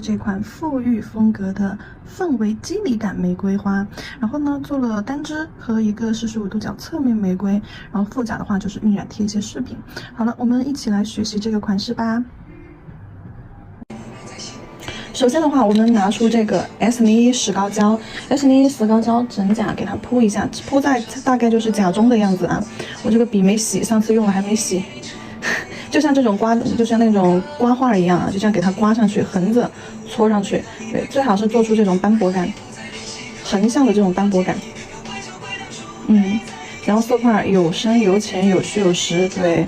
这款馥郁风格的氛围肌理感玫瑰花，然后呢做了单支和一个45度角侧面玫瑰，然后附甲的话就是晕染贴一些饰品。好了，我们一起来学习这个款式吧。首先的话，我们拿出这个 S01石膏胶，S01石膏胶整甲给它铺一下，铺在大概就是甲中的样子啊。我这个笔没洗，上次用了还没洗，就像这种刮，就像那种刮画一样啊，就这样给它刮上去，横着搓上去。对，最好是做出这种斑驳感，横向的这种斑驳感。然后色块有深有浅，有虚有实，对。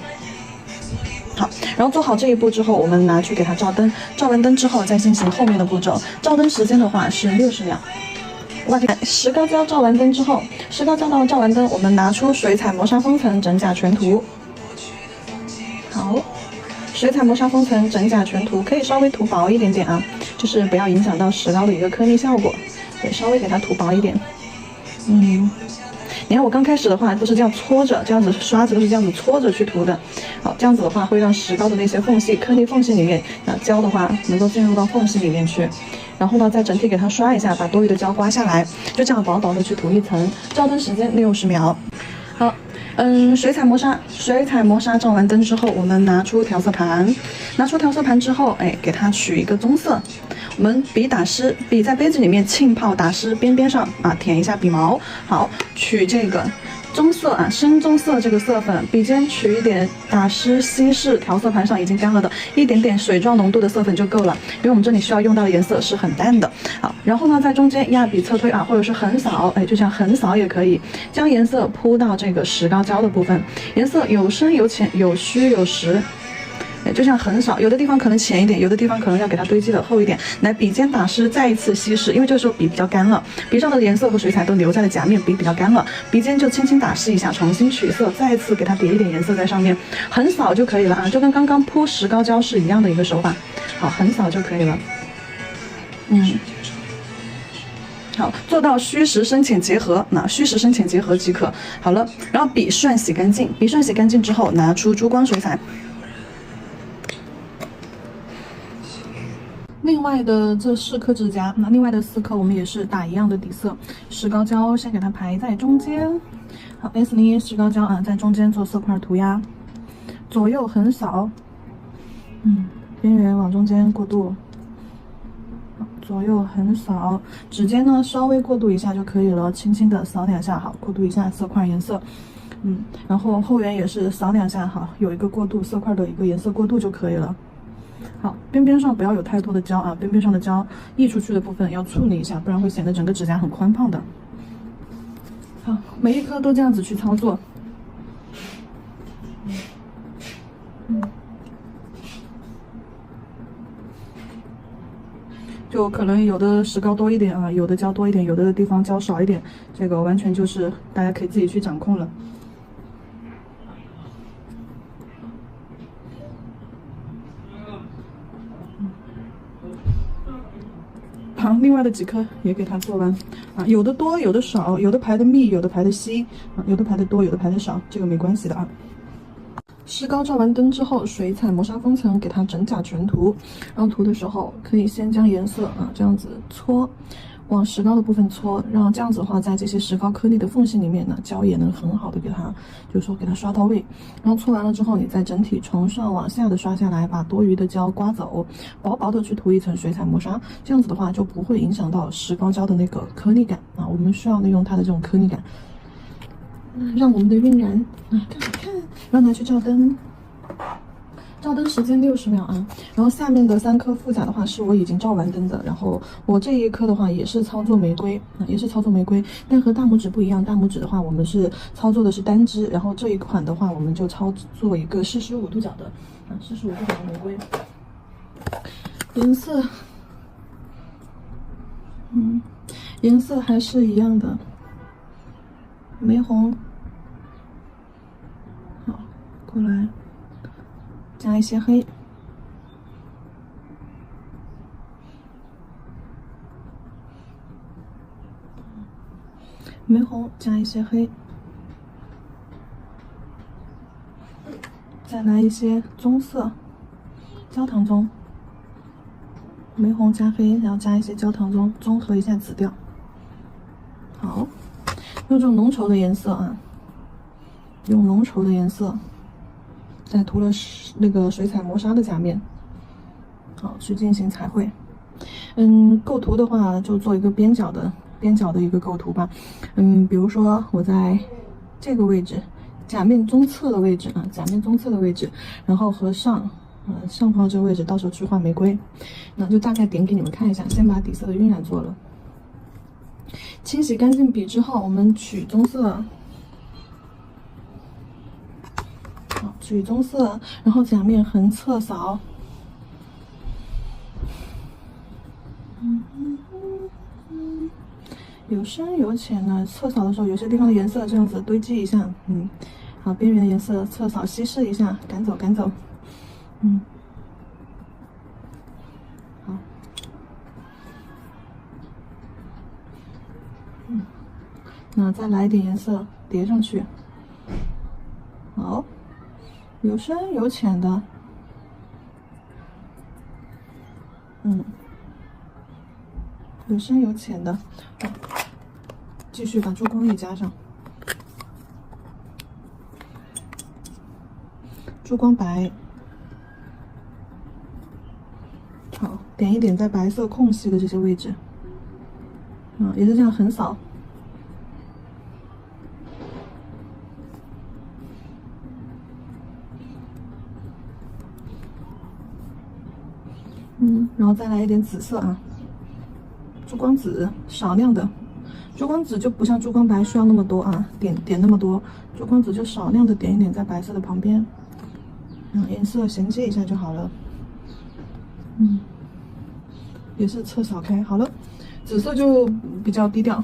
好，然后做好这一步之后，我们拿去给它照灯，照完灯之后再进行后面的步骤。照灯时间的话是60秒。石膏胶照完灯之后，石膏胶照完灯，我们拿出水彩磨砂封层整甲全涂。好，水彩磨砂封层整甲全涂，可以稍微涂薄一点点啊，就是不要影响到石膏的一个颗粒效果。对，稍微给它涂薄一点。你看我刚开始的话都是这样搓着，这样子刷子都是这样子搓着去涂的。好，这样子的话会让石膏的那些缝隙、颗粒缝隙里面，胶的话能够进入到缝隙里面去。然后呢，再整体给它刷一下，把多余的胶刮下来，就这样薄薄的去涂一层。照灯时间60秒。好，水彩磨砂照完灯之后，我们拿出调色盘，之后，给它取一个棕色。我们笔打湿，笔在杯子里面浸泡打湿，边上啊填一下笔毛。好，取这个棕色啊，深棕色这个色粉，笔尖取一点打湿稀释调色盘上已经干了的一点点水状浓度的色粉就够了，因为我们这里需要用到的颜色是很淡的。好，然后呢，在中间压笔侧推啊，或者是横扫，就像横扫也可以，将颜色铺到这个石膏胶的部分，颜色有深有浅，有虚有实。就像横扫，有的地方可能浅一点，有的地方可能要给它堆积的厚一点。来，笔尖打湿，再一次稀释，因为这个时候笔比较干了，笔上的颜色和水彩都留在了甲面，笔比较干了，笔尖就轻轻打湿一下，重新取色，再一次给它叠一点颜色在上面，横扫就可以了啊，就跟刚刚铺石膏胶是一样的一个手法。好，横扫就可以了。好，做到虚实深浅结合，虚实深浅结合即可。好了，然后笔涮洗干净，之后拿出珠光水彩。另外的这4颗指甲，另外的4颗我们也是打一样的底色，石膏胶先给它排在中间。好 ，S01石膏胶啊，在中间做色块涂鸦，左右横扫，边缘往中间过渡，左右横扫，指尖呢稍微过渡一下就可以了，轻轻的扫2下，好，过渡一下色块颜色。然后后缘也是扫2下，好，有一个过渡色块的一个颜色过渡就可以了。好，边上不要有太多的胶啊，边上的胶溢出去的部分要处理一下，不然会显得整个指甲很宽胖的。好，每一颗都这样子去操作。就可能有的石膏多一点啊，有的胶多一点，有的地方胶少一点，这个完全就是大家可以自己去掌控了。好，另外的几颗也给它做完啊，有的多，有的少，有的排的密，有的排的稀啊，有的排的多，有的排的少，这个没关系的啊。石膏照完灯之后，水彩磨砂封层给它整甲全涂，然后涂的时候可以先将颜色啊这样子搓，往石膏的部分搓，让这样子的话，在这些石膏颗粒的缝隙里面呢，胶也能很好的给它，就是说给它刷到位。然后搓完了之后，你再整体从上往下的刷下来，把多余的胶刮走，薄薄的去涂一层水彩磨砂，这样子的话就不会影响到石膏胶的那个颗粒感啊。我们需要利用它的这种颗粒感，让我们的晕染啊更好看。然后拿去照灯。照灯时间60秒啊，然后下面的3颗副甲的话是我已经照完灯的，然后我这一颗的话也是操作玫瑰但和大拇指不一样，大拇指的话我们是操作的是单支，然后这一款的话我们就操作一个45度角的45度角的玫瑰，颜色，颜色还是一样的，玫红，好，过来。加一些黑，玫红加一些黑，再来一些棕色，焦糖棕，玫红加黑，然后加一些焦糖综合一下紫调。好，用这种浓稠的颜色啊，用浓稠的颜色，再涂了那个水彩磨砂的甲面，好去进行彩绘。构图的话就做一个边角的一个构图吧。比如说我在这个位置，甲面中侧的位置啊，甲面中侧的位置，然后和上方这个位置，到时候去画玫瑰，那就大概点给你们看一下。先把底色的晕染做了，清洗干净笔之后，我们取棕色，好，取棕色，然后甲面横侧扫。有深有浅呢，侧扫的时候，有些地方的颜色这样子堆积一下，好，边缘的颜色侧扫稀释一下，赶走，好，那再来一点颜色叠上去，好，有深有浅的，有深有浅的，继续把珠光液加上，珠光白，好，点一点在白色空隙的这些位置，也是这样横扫，然后再来一点紫色啊。珠光紫少量的，珠光紫就不像珠光白需要那么多啊，点那么多，珠光紫就少量的点一点在白色的旁边，颜色衔接一下就好了。也是侧扫开，好了，紫色就比较低调，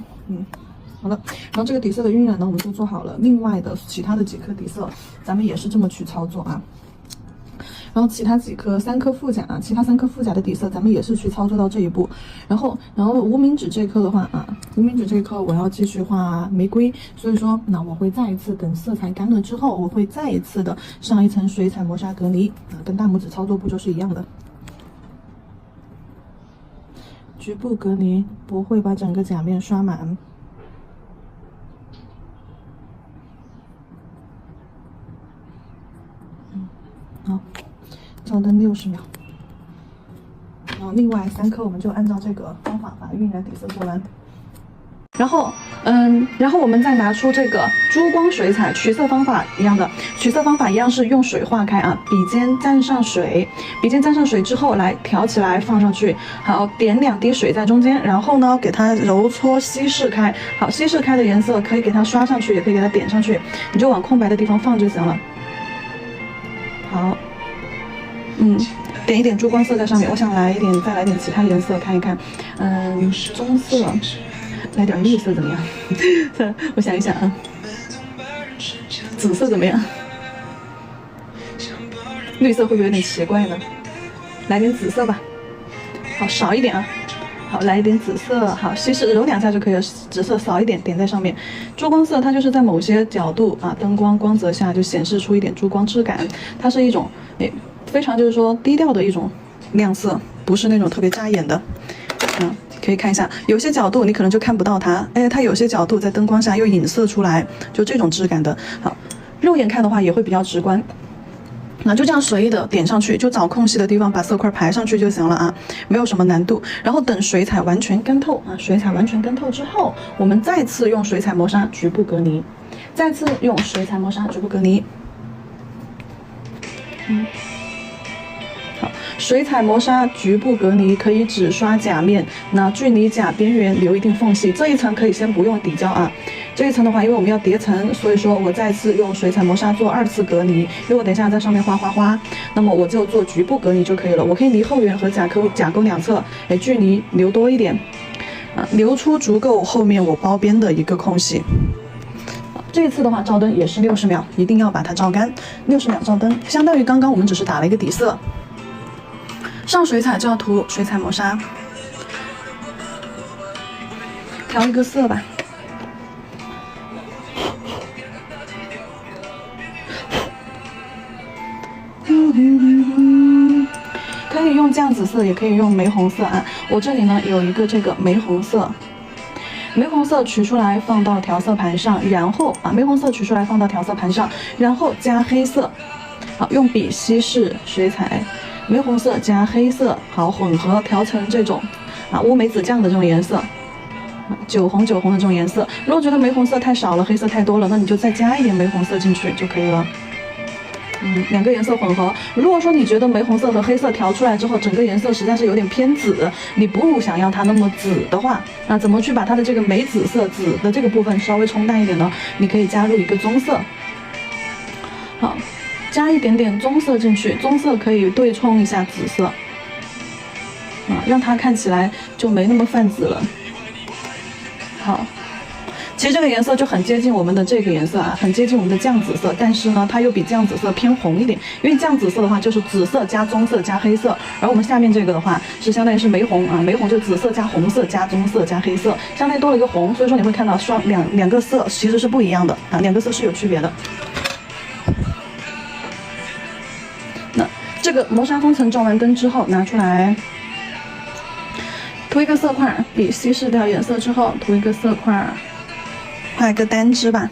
好了，然后这个底色的晕染呢，我们就做好了。另外的其他的几颗底色，咱们也是这么去操作啊。然后其他3颗副甲啊，其他3颗副甲的底色，咱们也是去操作到这一步。然后无名指这颗的话啊，无名指这颗我要继续画玫瑰，所以说那我会再一次等色彩干了之后，我会再一次的上一层水彩磨砂隔离啊，跟大拇指操作步骤是一样的。局部隔离，不会把整个甲面刷满。好。照灯60秒，然后另外3颗我们就按照这个方法把晕染底色做完。然后我们再拿出这个珠光水彩取色方法一样的，取色方法一样是用水化开啊，笔尖沾上水，笔尖沾上水之后来挑起来放上去，好，点2滴水在中间，然后呢给它揉搓稀释开，好，稀释开的颜色可以给它刷上去，也可以给它点上去，你就往空白的地方放就行了。好。点一点珠光色在上面，我想再来点其他颜色看一看。棕色，来点绿色怎么样？我想一想啊，紫色怎么样？绿色会不会有点奇怪呢？来点紫色吧。好，少一点啊。好，来一点紫色，好，稀释揉2下就可以了。紫色少一点，点在上面。珠光色它就是在某些角度啊，灯光光泽下就显示出一点珠光质感，它是一种非常就是说低调的一种亮色，不是那种特别扎眼的。可以看一下，有些角度你可能就看不到它，它有些角度在灯光下又隐色出来，就这种质感的。好，肉眼看的话也会比较直观。那就这样随意的点上去，就找空隙的地方把色块排上去就行了啊，没有什么难度。然后等水彩完全干透啊，水彩完全干透之后，我们再次用水彩磨砂局部隔离，再次用水彩磨砂局部隔离。好，水彩磨砂局部隔离可以只刷甲面，那距离甲边缘留一定缝隙。这一层可以先不用底胶啊。这一层的话，因为我们要叠层，所以说我再次用水彩磨砂做2次隔离。因为我等一下在上面画花花，那么我就做局部隔离就可以了。我可以离后缘和甲沟2侧，距离留多一点，留出足够后面我包边的一个空隙。这一次的话，照灯也是60秒，一定要把它照干。60秒照灯，相当于刚刚我们只是打了一个底色。上水彩就要涂水彩磨砂，调一个色吧。可以用酱紫色，也可以用玫红色啊。我这里呢有一个这个玫红色。玫红色取出来放到调色盘上，然后玫红色取出来放到调色盘上，然后加黑色，好，用笔稀释水彩，玫红色加黑色，好，混合调成这种乌梅子酱的这种颜色，酒红的这种颜色。如果觉得玫红色太少了，黑色太多了，那你就再加一点玫红色进去就可以了。两个颜色混合。如果说你觉得玫红色和黑色调出来之后，整个颜色实在是有点偏紫，你不想要它那么紫的话，那怎么去把它的这个玫紫色紫的这个部分稍微冲淡一点呢？你可以加入一个棕色，好，加一点点棕色进去，棕色可以对冲一下紫色，让它看起来就没那么泛紫了。好。其实这个颜色就很接近我们的这个颜色很接近我们的酱紫色，但是呢，它又比酱紫色偏红一点。因为酱紫色的话就是紫色加棕色加黑色，而我们下面这个的话是相当于是玫红玫红就紫色加红色加棕色加黑色，相当于多了一个红，所以说你会看到两个色其实是不一样的两个色是有区别的。那这个磨砂封层照完灯之后拿出来。涂一个色块，笔稀释掉颜色之后，涂一个色块。画一个单支吧，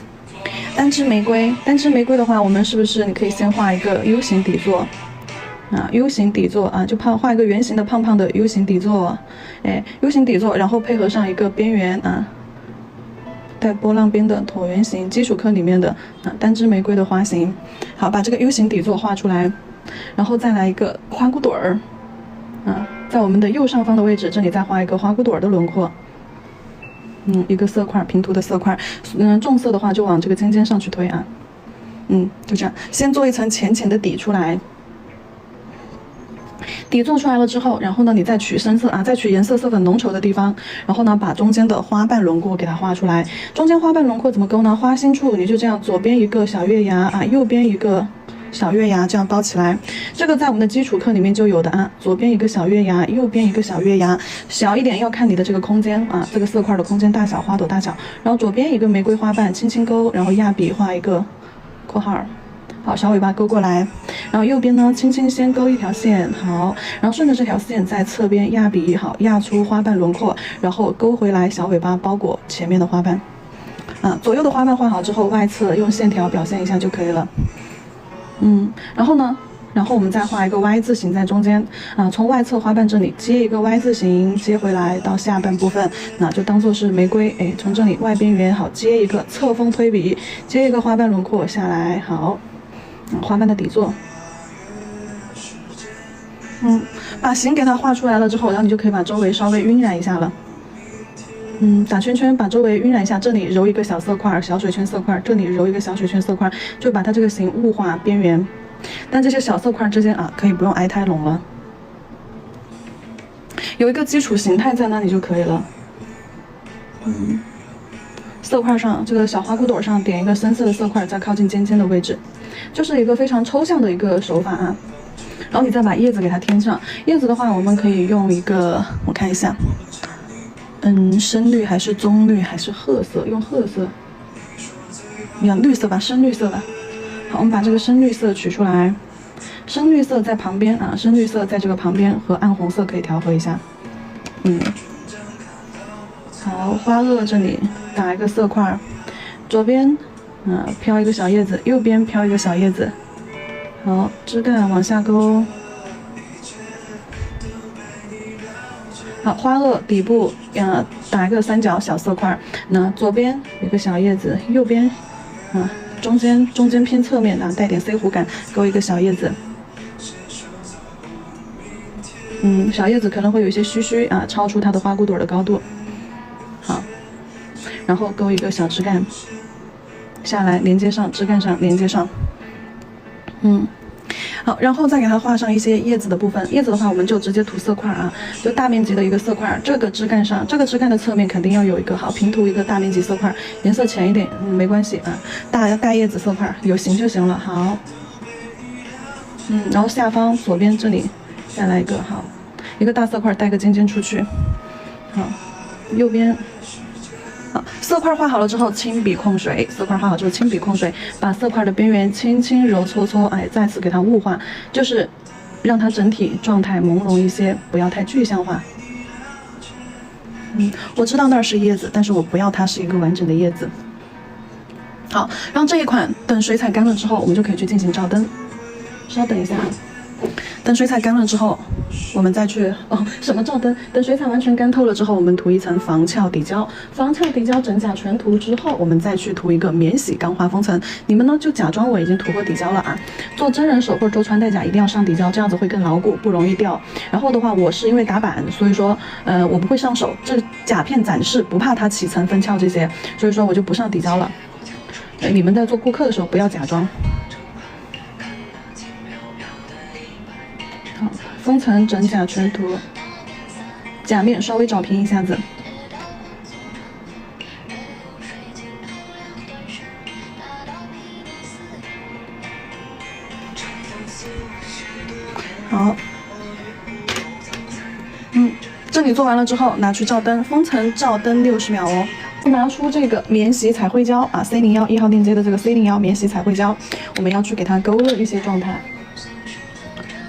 单支玫瑰。单支玫瑰的话，我们是不是你可以先画一个 U 型底座？U 型底座就画一个圆形的胖胖的 U 型底座，U 型底座，然后配合上一个边缘带波浪边的椭圆形，基础课里面的单支玫瑰的花型。好，把这个 U 型底座画出来，然后再来一个花骨朵儿在我们的右上方的位置，这里再画一个花骨朵儿的轮廓。一个色块，平涂的色块，重色的话就往这个尖尖上去推就这样，先做一层浅浅的底出来。底做出来了之后，然后呢，你再取深色再取颜色色粉浓稠的地方，然后呢，把中间的花瓣轮廓给它画出来。中间花瓣轮廓怎么勾呢？花心处你就这样，左边一个小月牙右边一个。小月牙这样包起来，这个在我们的基础课里面就有的左边一个小月牙，右边一个小月牙，小一点要看你的这个空间这个色块的空间大小、花朵大小。然后左边一个玫瑰花瓣，轻轻勾，然后压笔画一个括号，好，小尾巴勾过来。然后右边呢，轻轻先勾一条线，好，然后顺着这条线在侧边压笔，好，压出花瓣轮廓，然后勾回来，小尾巴包裹前面的花瓣。左右的花瓣画好之后，外侧用线条表现一下就可以了。然后我们再画一个 Y 字形在中间从外侧花瓣这里接一个 Y 字形，接回来到下半部分，那就当做是玫瑰，从这里外边缘好接一个侧锋推笔，接一个花瓣轮廓下来，好，花瓣的底座，把形给它画出来了之后，然后你就可以把周围稍微晕染一下了。打圈圈，把周围晕染一下，这里揉一个小色块，小水圈色块，这里揉一个小水圈色块，就把它这个形雾化边缘。但这些小色块之间可以不用挨太拢了，有一个基础形态在那里就可以了。色块上这个小花骨朵上点一个深色的色块，在靠近尖尖的位置，就是一个非常抽象的一个手法然后你再把叶子给它添上，叶子的话，我们可以用一个，我看一下。深绿还是棕绿还是褐色？用褐色，用绿色吧，深绿色吧。好，我们把这个深绿色取出来，深绿色在旁边深绿色在这个旁边和暗红色可以调和一下。好，花萼这里打一个色块，左边飘一个小叶子，右边飘一个小叶子。好，枝干往下勾。好，花萼底部打一个三角小色块，那左边有个小叶子，右边中间偏侧面带点 C 弧感，勾一个小叶子。小叶子可能会有一些虚虚超出它的花骨朵的高度。好，然后勾一个小枝干下来，连接上枝干上连接上。好，然后再给它画上一些叶子的部分。叶子的话，我们就直接涂色块就大面积的一个色块。这个枝干上，这个枝干的侧面肯定要有一个好平涂一个大面积色块，颜色浅一点没关系大叶子色块有形就行了。好，然后下方左边这里再来一个好，一个大色块带个尖尖出去。好，右边。好，色块画好了之后，轻笔控水。色块画好之后，轻笔控水，把色块的边缘轻轻揉搓搓，再次给它雾化，就是让它整体状态朦胧一些，不要太具象化。我知道那儿是叶子，但是我不要它是一个完整的叶子。好，然后这一款等水彩干了之后，我们就可以去进行照灯。稍等一下，等水彩干了之后，我们再去什么照灯？等水彩完全干透了之后，我们涂一层防翘底胶。防翘底胶整甲全涂之后，我们再去涂一个免洗钢化封层。你们呢就假装我已经涂过底胶了啊。做真人手或者做穿戴甲一定要上底胶，这样子会更牢固，不容易掉。然后的话，我是因为打板，所以说我不会上手，这甲片展示不怕它起层分翘这些，所以说我就不上底胶了。你们在做顾客的时候不要假装。好，封层整甲全涂，甲面稍微找平一下子。好，这里做完了之后，拿去照灯，封层照灯60秒哦。拿出这个免洗彩绘胶啊，C01 1号链接的这个 C01免洗彩绘胶，我们要去给它勾勒一些状态。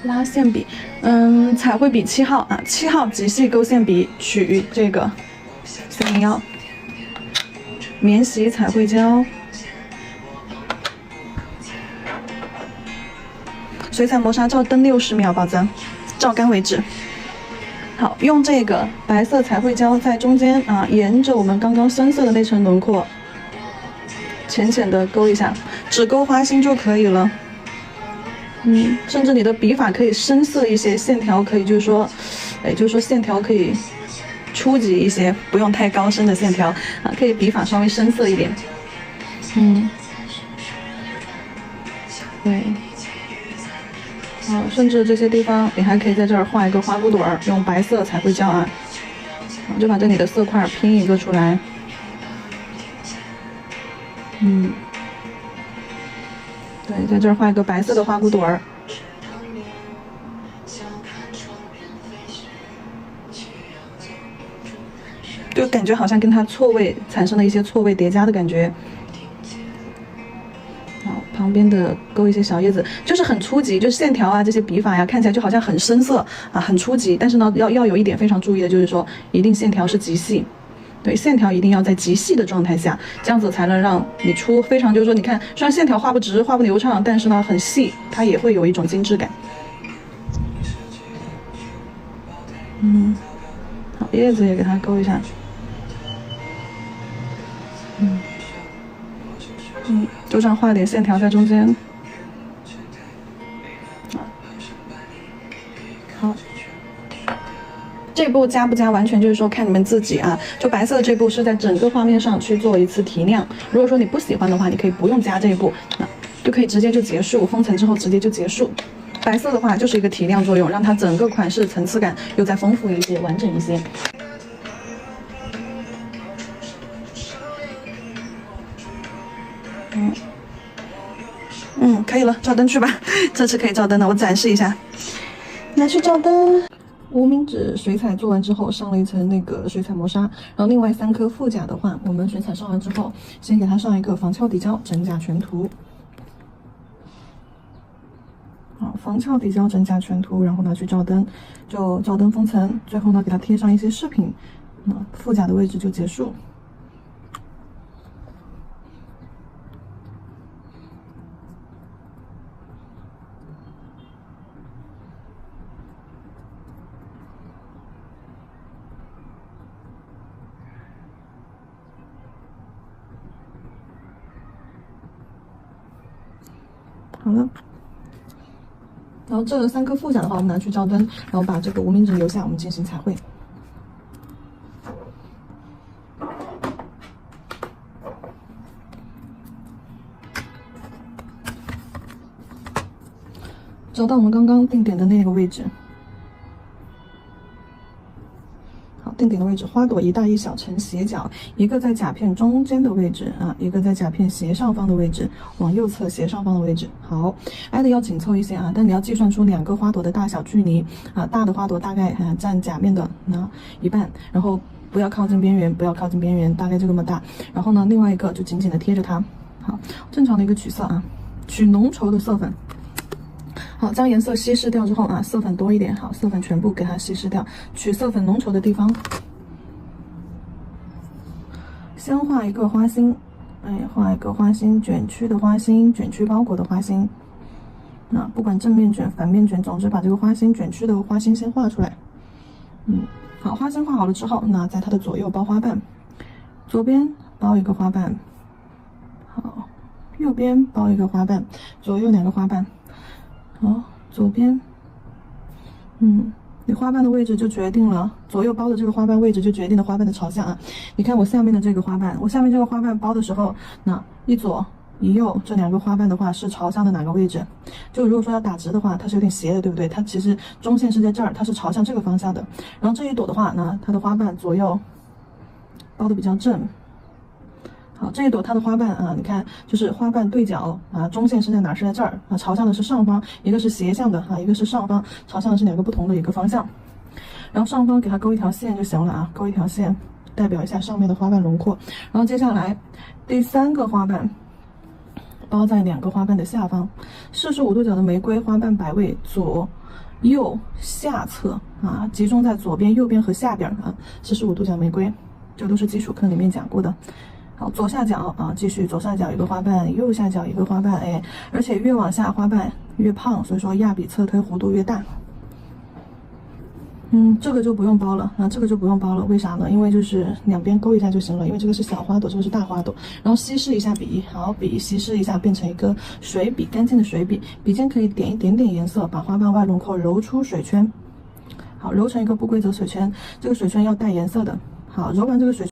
拉线笔，彩绘笔7号啊，7号极细勾线笔取这个 C01免洗彩绘胶，水彩磨砂照灯60秒，宝子，照干为止。好，用这个白色彩绘胶在中间啊，沿着我们刚刚深色的那层轮廓，浅浅的勾一下，只勾花心就可以了。甚至你的笔法可以深色一些，线条可以就是说线条可以初级一些，不用太高深的线条啊，可以笔法稍微深色一点。对。甚至这些地方你还可以在这儿画一个花骨朵儿，用白色彩绘胶啊，就把这里的色块拼一个出来。对，在这儿画一个白色的花骨朵儿。就感觉好像跟它错位产生了一些错位叠加的感觉。好，旁边的勾一些小叶子，就是很初级，就是线条啊这些笔法呀，看起来就好像很深色啊，很初级。但是呢，要有一点非常注意的，就是说一定线条是极细。对，线条一定要在极细的状态下，这样子才能让你出非常，就是说你看，虽然线条画不直、画不流畅，但是呢很细，它也会有一种精致感。好，叶子也给它勾一下。就这样画点线条在中间。好。这步加不加完全就是说看你们自己啊，就白色的这步是在整个画面上去做一次提亮。如果说你不喜欢的话，你可以不用加这一步，就可以直接就结束，封层之后直接就结束。白色的话就是一个提亮作用，让它整个款式层次感又再丰富一些，完整一些。可以了，照灯去吧。这次可以照灯了，我展示一下，拿去照灯。无名指水彩做完之后，上了一层那个水彩磨砂，然后另外3颗副甲的话，我们水彩上完之后，先给它上一个防翘底胶，整甲全涂。好，防翘底胶整甲全涂，然后拿去照灯，就照灯封层，最后呢给它贴上一些饰品，副甲的位置就结束。好了，然后这3颗副甲的话，我们拿去照灯，然后把这个无名指留下，我们进行彩绘。找到我们刚刚定点的那个位置。好，定点的位置，花朵一大一小呈斜角，一个在甲片中间的位置啊，一个在甲片斜上方的位置，往右侧斜上方的位置。好，挨的要紧凑一些啊，但你要计算出2个花朵的大小距离啊，大的花朵大概占甲面的一半，然后不要靠近边缘，不要靠近边缘，大概就这么大。然后呢，另外一个就紧紧的贴着它。好，正常的一个取色啊，取浓稠的色粉。好，将颜色稀释掉之后啊，色粉多一点，好，色粉全部给它稀释掉，取色粉浓稠的地方。先画一个花心，画一个花心，卷曲的花心，卷曲包裹的花心。那不管正面卷、反面卷，总之把这个花心卷曲的花心先画出来。好，花心画好了之后，那在它的左右包花瓣，左边包一个花瓣，好，右边包一个花瓣，左右2个花瓣。好，左边，你花瓣的位置就决定了，左右包的这个花瓣位置就决定了花瓣的朝向啊。你看我下面的这个花瓣，我下面这个花瓣包的时候，那一左一右这2个花瓣的话是朝向的哪个位置？就如果说要打直的话，它是有点斜的，对不对？它其实中线是在这儿，它是朝向这个方向的。然后这一朵的话呢，它的花瓣左右包的比较正。好，这一朵它的花瓣啊，你看就是花瓣对角啊，中线是在哪？是在这儿啊，朝向的是上方，一个是斜向的啊，一个是上方，朝向的是2个不同的一个方向。然后上方给它勾一条线就行了啊，勾一条线代表一下上面的花瓣轮廓。然后接下来第3个花瓣包在2个花瓣的下方，45度角的玫瑰花瓣摆位左右下侧啊，集中在左边、右边和下边啊，45度角玫瑰，这都是基础课里面讲过的。好，左下角啊，继续左上角一个花瓣，右下角一个花瓣，而且越往下花瓣越胖，所以说压比侧推弧度越大。这个就不用包了啊，这个就不用包了，为啥呢？因为就是两边勾一下就行了，因为这个是小花朵，这个是大花朵。然后稀释一下笔，好，笔稀释一下，变成一个水笔，干净的水笔，笔尖可以点一点点颜色，把花瓣外轮廓揉出水圈。好，揉成一个不规则水圈，这个水圈要带颜色的。好，揉完这个水圈。